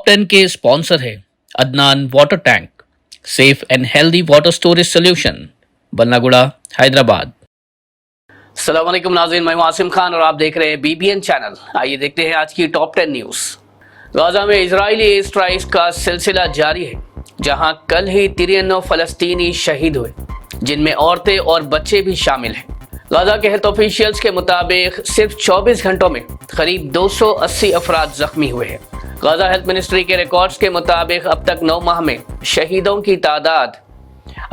Top 10 के sponsor है Adnan water tank, safe and healthy water storage solution, Ballaguda, Hyderabad. अस्सलाम वालेकुम नाज़रीन, मैं आसिम खान और आप देख रहे हैं BBN चैनल। आइए देखते हैं आज की टॉप 10 न्यूज़। गाजा में इजरायली एयर स्ट्राइक्स का सिलसिला जारी है, जहां कल ही 93 फलस्तीनी शहीद हुए, जिनमें औरतें और बच्चे भी शामिल हैं। गाजा के हेल्थ ऑफिशियल्स के मुताबिक सिर्फ 24 घंटों में करीब 280 अफराद जख्मी हुए हैं। गाजा हेल्थ मिनिस्ट्री के रिकॉर्ड्स के मुताबिक अब तक 9 माह में शहीदों की तादाद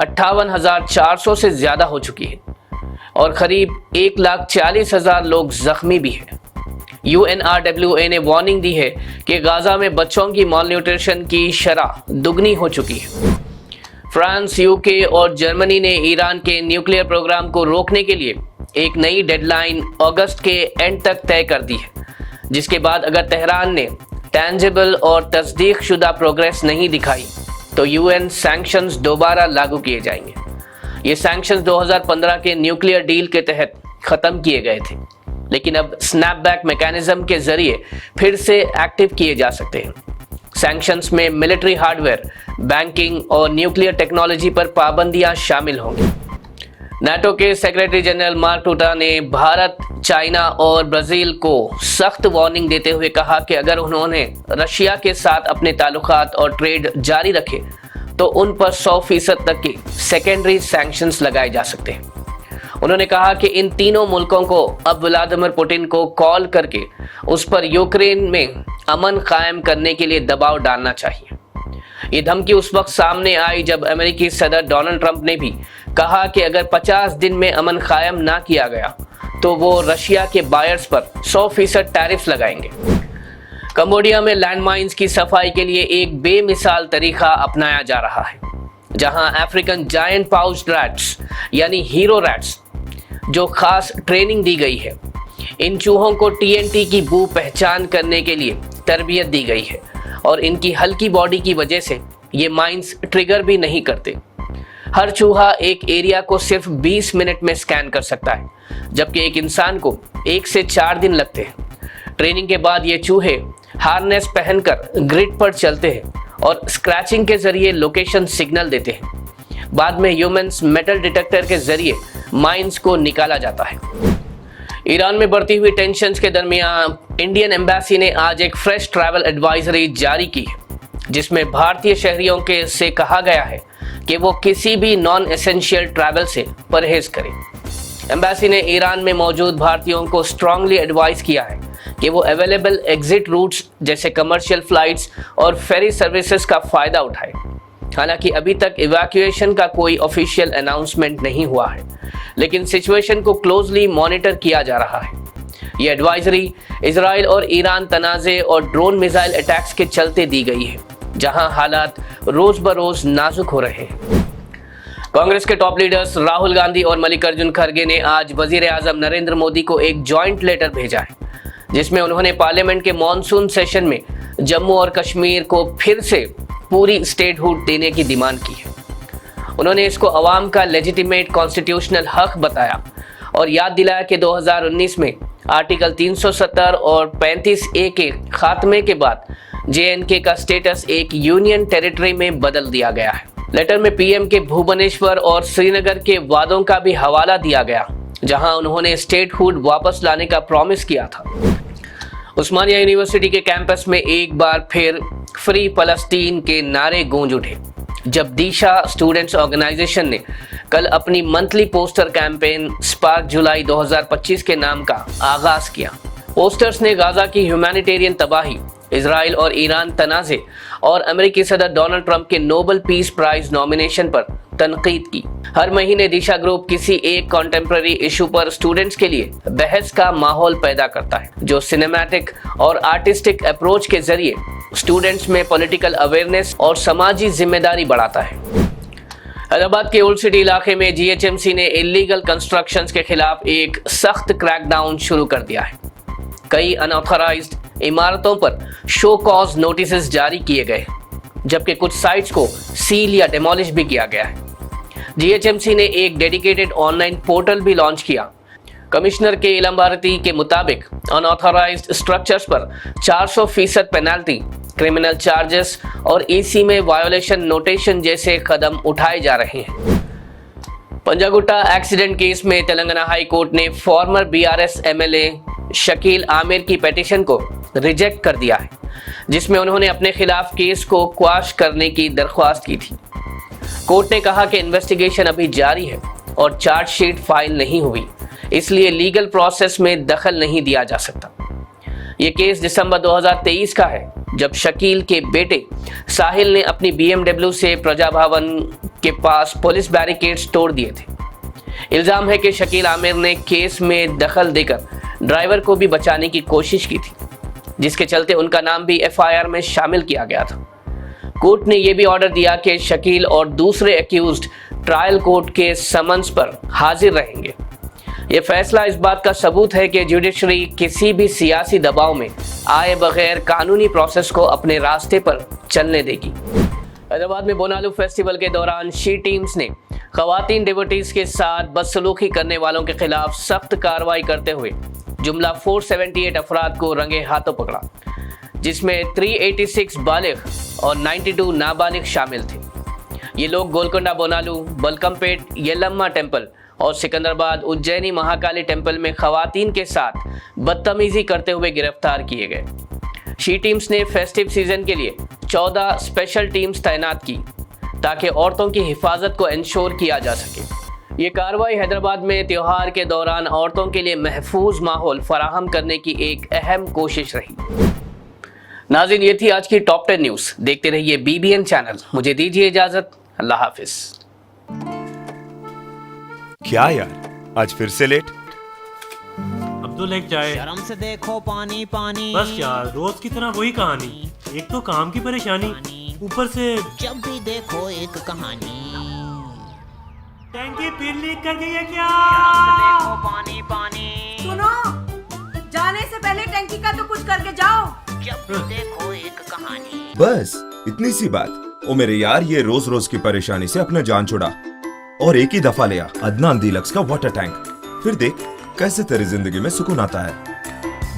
58,400 से ज्यादा हो चुकी है और करीब 1,40,000 लोग जख्मी भी हैं। UNRWA ने वार्निंग दी है कि गाजा में बच्चों की मालन्यूट्रिशन की शरह दुगनी हो चुकी है। फ्रांस, यूके और जर्मनी ने ईरान के न्यूक्लियर प्रोग्राम को रोकने के लिए एक नई डेडलाइन अगस्त के एंड तक तय कर दी है, जिसके बाद अगर तेहरान ने टेंजिबल और तस्दीक शुदा प्रोग्रेस नहीं दिखाई तो UN सैंक्शंस दोबारा लागू किए जाएंगे। ये सैंक्शंस 2015 के न्यूक्लियर डील के तहत खत्म किए गए थे, लेकिन अब स्नैपबैक मैकेनिज्म के जरिए फिर से एक्टिव किए जा सकते हैं। सैंक्शंस में मिलिट्री हार्डवेयर, बैंकिंग और न्यूक्लियर टेक्नोलॉजी पर पाबंदियां शामिल होंगी। नाटो के सेक्रेटरी जनरल मार्क रूटा ने भारत, चाइना और ब्राजील को सख्त वार्निंग देते हुए कहा कि अगर उन्होंने रशिया के साथ अपने ताल्लुकात और ट्रेड जारी रखे तो उन पर 100% तक के सेकेंडरी सैंक्शंस लगाए जा सकते हैं। उन्होंने कहा कि इन तीनों मुल्कों को अब व्लादिमीर पुतिन को कॉल करके उस पर यूक्रेन में अमन कायम करने के लिए दबाव डालना चाहिए। ये धमकी उस वक्त सामने आई जब अमेरिकी सदर डोनाल्ड ट्रंप ने भी कहा कि अगर 50 दिन में अमन कायम ना किया गया तो वो रशिया के बायर्स पर 100% टैरिफ्स लगाएंगे। कंबोडिया में लैंडमाइंस की सफाई के लिए एक बेमिसाल तरीका अपनाया जा रहा है, जहां अफ्रीकन जायंट पाउच्ड रैट्स यानी हीरो रैट्स जो खास ट्रेनिंग दी गई है, इन चूहों को TNT की बू पहचान करने के लिए तरबियत दी गई है और इनकी हल्की बॉडी की वजह से ये माइंस ट्रिगर भी नहीं करते। हर चूहा एक एरिया को सिर्फ 20 मिनट में स्कैन कर सकता है, जबकि एक इंसान को 1 से 4 दिन लगते हैं। ट्रेनिंग के बाद ये चूहे हार्नेस पहनकर ग्रिड पर चलते हैं और स्क्रैचिंग के जरिए लोकेशन सिग्नल देते हैं। बाद में ह्यूमन्स मेटल डिटेक्टर के जरिए माइंस को निकाला जाता है। ईरान में बढ़ती हुई टेंशन्स के दरमियान इंडियन एम्बेसी ने आज एक फ्रेश ट्रैवल एडवाइजरी जारी की है, जिसमें भारतीय शहरियों के से कहा गया है कि वो किसी भी नॉन एसेंशियल ट्रैवल से परहेज करें। एम्बेसी ने ईरान में मौजूद भारतीयों को स्ट्रांगली एडवाइस किया है कि वो अवेलेबल एग्जिट रूट्स जैसे कमर्शियल फ्लाइट्स और फेरी सर्विसेज का फायदा उठाएं। हालांकि अभी तक इवैक्यूएशन का कोई ऑफिशियल अनाउंसमेंट नहीं हुआ है, लेकिन सिचुएशन को क्लोजली मॉनिटर किया जा रहा है। ये एडवाइजरी इजराइल और ईरान तनाज़े और ड्रोन मिसाइल अटैक्स के चलते दी गई है, जहां हालात रोज बरोज नाजुक हो रहे हैं। कांग्रेस के टॉप लीडर्स राहुल गांधी और मल्लिकार्जुन खड़गे ने आज वजीर आजम नरेंद्र मोदी को एक जॉइंट लेटर भेजा है, जिसमें उन्होंने पार्लियामेंट के मॉनसून सेशन में जम्मू और कश्मीर को फिर से पूरी स्टेटहुड देने की डिमांड की है। उन्होंने इसको अवाम का लेजिटिमेट कॉन्स्टिट्यूशनल हक बताया और याद दिलाया कि 2019 में आर्टिकल 370 और 35A के खात्मे के बाद JNK का स्टेटस एक यूनियन टेरिटरी में बदल दिया गया है। लेटर में PM के भुवनेश्वर और श्रीनगर के वादों का भी हवाला दिया गया, जहां उन्होंने स्टेटहुड वापस लाने का प्रॉमिस किया था। उस्मानिया यूनिवर्सिटी के कैंपस में एक बार फिर फ्री फलस्तीन के नारे गूंज उठे, जब दिशा स्टूडेंट्स ऑर्गेनाइजेशन ने कल अपनी मंथली पोस्टर कैंपेन स्पार्क जुलाई 2025 के नाम का आगाज किया। पोस्टर्स ने गाजा की ह्यूमैनिटेरियन तबाही, इजराइल और ईरान तनाज़े और अमेरिकी सदर डोनाल्ड ट्रंप के नोबेल पीस प्राइज नॉमिनेशन पर तनकीद की। हर महीने दिशा ग्रुप किसी एक कॉन्टेम्पररी इशू पर स्टूडेंट्स के लिए बहस का माहौल पैदा करता है, जो सिनेमैटिक और आर्टिस्टिक अप्रोच के जरिए स्टूडेंट्स में पॉलिटिकल अवेयरनेस और समाजी जिम्मेदारी बढ़ाता है। हैदराबाद के ओल्ड सिटी इलाके में GHMC ने इलीगल कंस्ट्रक्शंस के खिलाफ एक सख्त क्रैकडाउन शुरू कर दिया है। कई अनऑथराइज्ड इमारतों पर शो कॉज नोटिस जारी किए गए, जबकि कुछ साइट्स को सील या डेमोलिश भी किया गया है। GHMC ने एक डेडिकेटेड ऑनलाइन पोर्टल भी लॉन्च किया। कमिश्नर के इलम भारती के मुताबिक अनऑथराइज्ड स्ट्रक्चर्स पर 400% पेनल्टी क्रिमिनल चार्जेस और ईसी में वायोलेशन नोटिशन जैसे कदम उठाए जा रहे हैं। पंजागुट्टा एक्सीडेंट केस में तेलंगाना हाई कोर्ट ने farmer BRS MLA Shakeel Aamir की पिटीशन को रिजेक्ट कर दिया है, जिसमें उन्होंने अपने खिलाफ केस को क्वाश करने की दरख्वास्त की थी। कोर्ट ने कहा कि इन्वेस्टिगेशन अभी जारी है और चार्जशीट फाइल नहीं हुई, इसलिए लीगल प्रोसेस में दखल नहीं दिया जा सकता। ये केस दिसंबर 2023 का है, जब शकील के बेटे साहिल ने अपनी BMW से प्रजा भवन के पास पुलिस बैरिकेड्स तोड़ दिए थे। इल्जाम है कि शकील आमिर ने केस में दखल देकर ड्राइवर को भी बचाने की कोशिश की थी, जिसके चलते उनका नाम भी FIR में शामिल किया गया था। कोर्ट ने यह भी ऑर्डर दिया कि शकील और दूसरे एक्यूज्ड ट्रायल कोर्ट के समन्स पर हाजिर रहेंगे। यह फैसला इस बात का सबूत है कि जुडिशरी किसी भी सियासी दबाव में आए बगैर कानूनी प्रोसेस को अपने रास्ते पर चलने देगी। हैदराबाद में बोनालू फेस्टिवल के दौरान शी टीम्स ने खवातीन डिवोटीज के साथ बदसलूकी करने वालों के खिलाफ सख्त कार्रवाई करते हुए जुमला 478 अफराद को रंगे हाथों पकड़ा, जिसमें 386 बालिग और 92 नाबालिग शामिल थे। ये लोग गोलकोंडा बोनालू, बलकमपेट, येलम्मा टेम्पल और सिकंदराबाद उज्जैनी महाकाली टेम्पल में खवातीन के साथ बदतमीजी करते हुए गिरफ्तार किए गए। शी टीम्स ने फेस्टिव सीजन के लिए 14 स्पेशल टीम्स तैनात की, ताकि औरतों की हिफाजत को इंश्योर किया जा सके। ये कार्रवाई हैदराबाद में त्योहार के दौरान औरतों के लिए महफूज माहौल फराहम करने की एक अहम कोशिश रही। नाज़रीन, ये थी आज की टॉप 10 न्यूज़। देखते रहिए BBN चैनल। मुझे दीजिए इजाजत। अल्लाह हाफिज। क्या यार, आज फिर से लेट? अब्दुल एक चाय। शर्म से देखो पानी पानी। बस यार, रोज की तरह वही कहानी। एक तो काम की परेशानी, ऊपर से जब भी देखो एक कहानी। टैंकी फिर लीक कर गई है क्या? शर्म से देखो पानी पानी। सुनो, जाने से पहले टंकी का तो कुछ करके जाओ। जब भी देखो एक कहानी। बस इतनी सी बात। ओ मेरे यार, ये रोज रोज की परेशानी से अपना जान छुड़ा और एक ही दफा लिया अदनान डीलक्स का वाटर टैंक। फिर देख कैसे तेरी जिंदगी में सुकून आता है।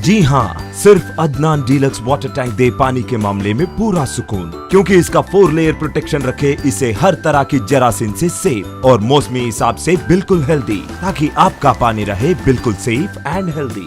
जी हाँ, सिर्फ अदनान डीलक्स वाटर टैंक दे पानी के मामले में पूरा सुकून, क्योंकि इसका 4 लेयर प्रोटेक्शन रखे इसे हर तरह की जरासीम से सेफ और मौसमी हिसाब से बिल्कुल हेल्दी, ताकि आपका पानी रहे बिल्कुल सेफ एंड हेल्दी।